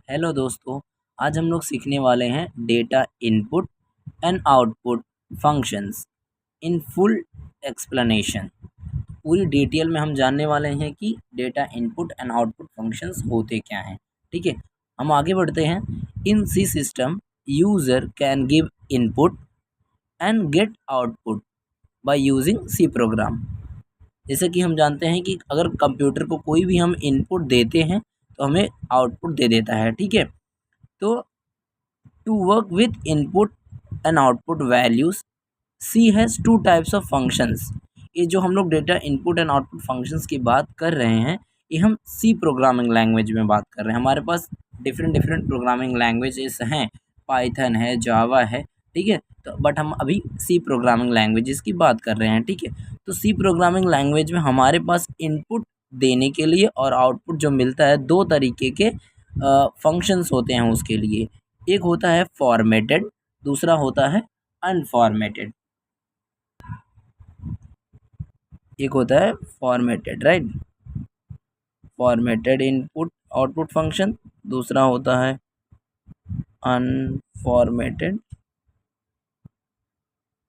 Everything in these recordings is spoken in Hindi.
हेलो दोस्तों। आज हम लोग सीखने वाले हैं data input and output functions in full explanation. पूरी डिटेल में हम जानने वाले हैं कि data input and output functions होते क्या हैं। ठीक है, हम आगे बढ़ते हैं। In C system user can give input and get output by using C program. जैसे कि हम जानते हैं कि अगर कंप्यूटर को कोई भी हम इनपुट देते हैं तो हमें आउटपुट दे देता है। ठीक है, तो to work with input and output values, C has two types of functions। ये जो हम लोग data input and output functions की बात कर रहे हैं, ये हम सी प्रोग्रामिंग लैंग्वेज में बात कर रहे हैं। हमारे पास डिफरेंट डिफरेंट प्रोग्रामिंग लैंग्वेजेस हैं, पाइथन है, जावा है। ठीक है, तो बट हम अभी सी प्रोग्रामिंग लैंग्वेजेस की बात कर रहे हैं। ठीक है, तो सी प्रोग्रामिंग लैंग्वेज में हमारे पास इनपुट देने के लिए और आउटपुट जो मिलता है, दो तरीके के फंक्शंस होते हैं उसके लिए। एक होता है फॉर्मेटेड, दूसरा होता है अनफॉर्मेटेड। एक होता है formatted, right, formatted input output function, दूसरा होता है unformatted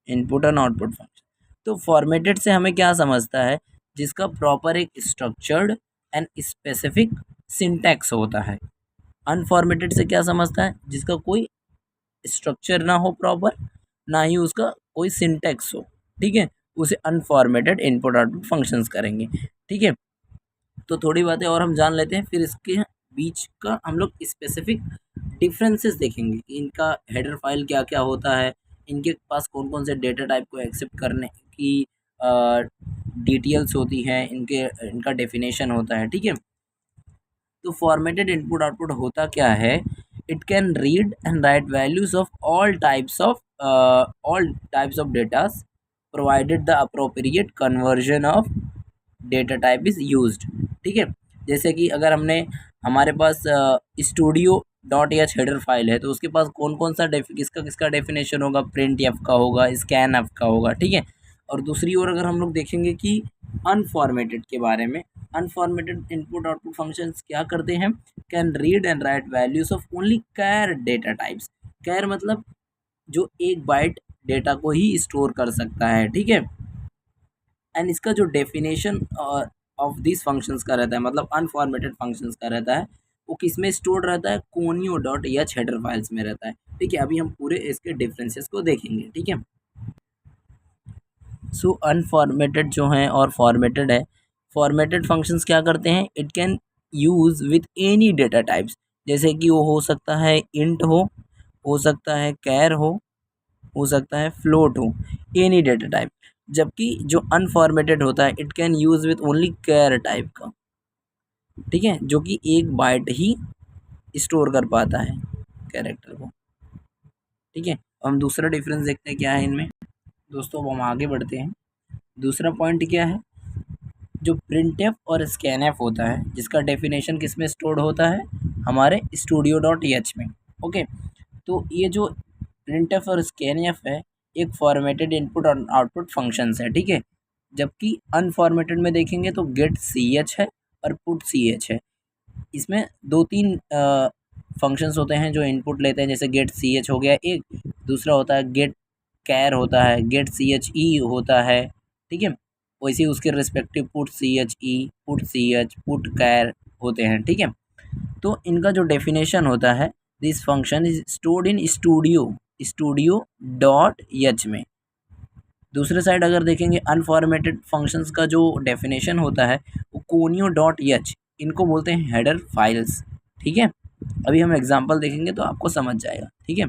input and output function. तो फॉर्मेटेड से हमें क्या समझता है, जिसका प्रॉपर एक स्ट्रक्चर्ड एंड स्पेसिफिक सिंटैक्स होता है। अनफॉर्मेटेड से क्या समझता है, जिसका कोई स्ट्रक्चर ना हो प्रॉपर, ना ही उसका कोई सिंटैक्स हो। ठीक है, उसे अनफॉर्मेटेड इनपुट आउटपुट फंक्शंस करेंगे। ठीक है, तो थोड़ी बातें और हम जान लेते हैं, फिर इसके बीच का हम लोग स्पेसिफिक डिफरेंसेस देखेंगे कि इनका हेडर फाइल क्या क्या होता है, इनके पास कौन कौन से डेटा टाइप को एक्सेप्ट करने की डिटेल्स होती हैं, इनका डेफिनेशन होता है। ठीक है, तो फॉर्मेटेड इनपुट आउटपुट होता क्या है, it can read and write values of all types of data provided the appropriate conversion of data type is used. ठीक है, जैसे कि अगर हमारे पास studio dot h header file है, तो उसके पास कौन कौन सा किसका किसका डेफिनेशन होगा, प्रिंट एफ का होगा, स्कैन एफ का होगा। ठीक है, और दूसरी ओर अगर हम लोग देखेंगे कि अनफॉर्मेटेड के बारे में, अनफॉर्मेटेड इनपुट आउटपुट फंक्शंस क्या करते हैं, can read and write values of only char data types. Char मतलब जो एक बाइट डेटा को ही स्टोर कर सकता है। ठीक है, एंड इसका जो डेफिनेशन ऑफ दिस फंक्शंस का रहता है, मतलब अनफॉर्मेटेड फंक्शंस का रहता है, वो किस में स्टोर रहता है, conio dot h header files में रहता है। ठीक है, अभी हम पूरे इसके डिफरेंसेस को देखेंगे। ठीक है, सो अनफॉर्मेटेड जो है और फॉर्मेटेड है, फॉर्मेटेड फंक्शंस क्या करते हैं, it can use with any data types. जैसे कि वो हो सकता है इंट हो सकता है कैर हो सकता है फ्लोट हो, एनी डेटा टाइप। जबकि जो अनफॉर्मेटेड होता है, it can use with only char type का। ठीक है, जो कि एक बाइट ही स्टोर कर पाता है कैरेक्टर को। ठीक है, हम दूसरा डिफरेंस देखते हैं क्या है इनमें। दोस्तों अब हम आगे बढ़ते हैं। दूसरा पॉइंट क्या है, जो प्रिंटफ और स्कैनफ होता है, जिसका डेफिनेशन किस में स्टोर्ड होता है, हमारे स्टूडियो डॉट एच में। ओके, तो ये जो प्रिंटफ और स्कैनफ है, एक फॉर्मेटेड इनपुट और आउटपुट फंक्शंस है। ठीक है, जबकि अनफॉर्मेटेड में देखेंगे तो गेट सी एच है और पुट सी एच है। इसमें दो तीन फंक्शंस होते हैं जो इनपुट लेते हैं, जैसे गेट सी एच हो गया एक, दूसरा होता है गेट कैर होता है, गेट सी एच ई होता है। ठीक है, वैसे ही उसके respective put C H E, put C H, put char होते हैं। ठीक है, तो इनका जो डेफिनेशन होता है, this function is stored in studio dot H में। दूसरे साइड अगर देखेंगे अनफॉर्मेटेड फंक्शंस का जो डेफिनेशन होता है, वो कोनियो डॉट एच, इनको बोलते हैं हेडर फाइल्स। ठीक है, अभी हम एग्जांपल देखेंगे तो आपको समझ जाएगा। ठीक है,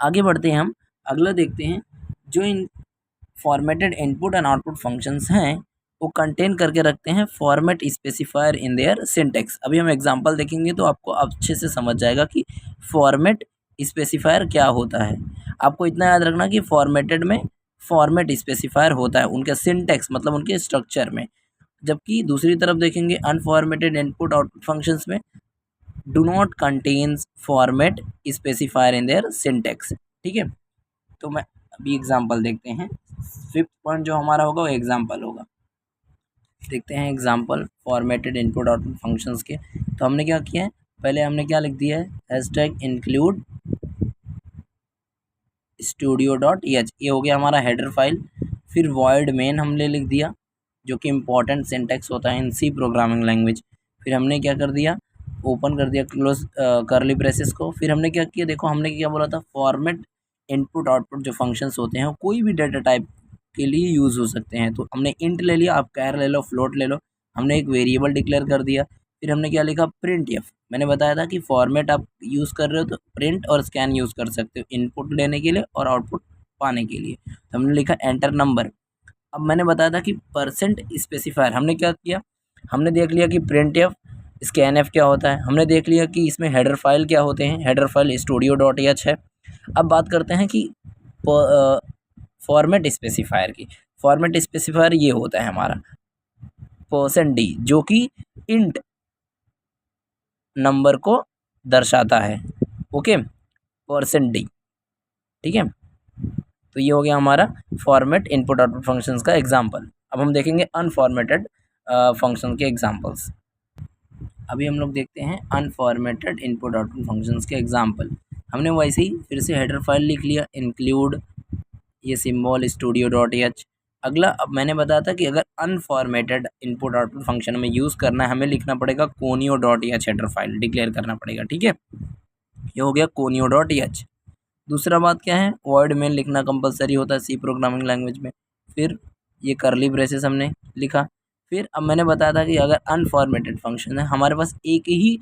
आगे बढ़ते हैं हम, अगला देखते हैं। जो इन formatted input and output functions हैं, वो कंटेन करके रखते हैं format specifier in their syntax. अभी हम एग्जांपल देखेंगे तो आपको अच्छे से समझ जाएगा कि फॉर्मेट स्पेसिफायर क्या होता है। आपको इतना याद रखना कि फॉर्मेटेड में फॉर्मेट स्पेसिफायर होता है उनके सिंटेक्स, मतलब उनके स्ट्रक्चर में। जबकि दूसरी तरफ देखेंगे अनफॉर्मेटेड इनपुट आउटपुट फंक्शंस में do not contains format specifier in their syntax. ठीक है, तो मैं अभी एग्जांपल देखते हैं। फिफ्थ पॉइंट जो हमारा होगा वो एग्जांपल होगा। देखते हैं example formatted input output functions के। तो हमने क्या किया है, पहले हमने क्या लिख दिया है, हैशटैग इंक्लूड studio.h, ये हो गया हमारा हेडर फाइल। फिर void main हमने लिख दिया, जो कि इम्पोर्टेंट सिंटैक्स होता है इन सी प्रोग्रामिंग लैंग्वेज। फिर हमने क्या कर दिया, ओपन कर दिया क्लोज करली ब्रेसेस को। फिर हमने क्या किया, देखो हमने क्या बोला था, फॉर्मेट इनपुट आउटपुट जो फंक्शंस होते हैं कोई भी डेटा टाइप के लिए यूज़ हो सकते हैं। तो हमने इंट ले लिया, आप कैर ले लो, फ्लोट ले लो, हमने एक वेरिएबल डिक्लेयर कर दिया। फिर हमने क्या लिखा, प्रिंट एफ। मैंने बताया था कि फॉर्मेट आप यूज़ कर रहे हो तो प्रिंट और स्कैन यूज़ कर सकते हो इनपुट लेने के लिए और आउटपुट पाने के लिए। तो हमने लिखा एंटर नंबर। अब मैंने बताया था कि परसेंट स्पेसिफायर, हमने क्या किया, हमने देख लिया कि प्रिंट एफ स्कैन एफ क्या होता है, हमने देख लिया कि इसमें हेडर फाइल क्या होते हैं, हेडर फाइल studio.h है। अब बात करते हैं कि फॉर्मेट स्पेसिफायर की। फॉर्मेट स्पेसिफायर ये होता है हमारा %d, जो कि इंट नंबर को दर्शाता है। ओके, %d, ठीक है। तो ये हो गया हमारा फॉर्मेट इनपुट आउटपुट फंक्शंस का एग्जांपल। अब हम देखेंगे अनफॉर्मेटेड फंक्शन के एग्जांपल्स। अभी हम लोग देखते हैं अनफॉर्मेटेड इनपुट आउटपुट फंक्शंस के एग्जांपल। हमने वैसे ही फिर से हेडर फाइल लिख लिया, इंक्लूड ये सिंबल studio.h। अगला, अब मैंने बताया था कि अगर अनफॉर्मेटेड इनपुट आउटपुट फंक्शन में यूज़ करना है, हमें लिखना पड़ेगा conio.h, हेडर फाइल डिक्लेयर करना पड़ेगा, ठीक है। ये हो गया conio.h। दूसरा बात क्या है, void main लिखना कंपलसरी होता है सी प्रोग्रामिंग लैंग्वेज में। फिर ये करली ब्रेसेस हमने लिखा। फिर अब मैंने बताया था कि अगर अनफॉर्मेटेड फंक्शन है, हमारे पास एक ही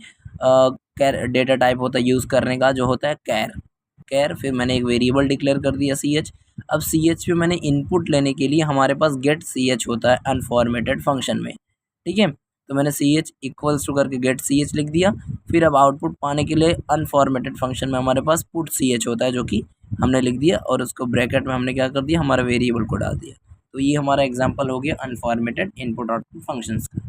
डेटा टाइप होता है यूज़ करने का, जो होता है कैर। फिर मैंने एक वेरिएबल डिक्लेयर कर दिया ch। अब ch पे मैंने इनपुट लेने के लिए हमारे पास गेट ch होता है अनफॉर्मेटेड फंक्शन में, ठीक है। तो मैंने ch इक्वल्स टू करके गेट ch लिख दिया। फिर अब आउटपुट पाने के लिए अनफॉर्मेटेड फंक्शन में हमारे पास पुट ch होता है, जो कि हमने लिख दिया और उसको ब्रैकेट में हमने क्या कर दिया, हमारा वेरिएबल को डाल दिया। तो ये हमारा एग्जांपल हो गया अनफॉर्मेटेड इनपुट आउटपुट फंक्शंस का।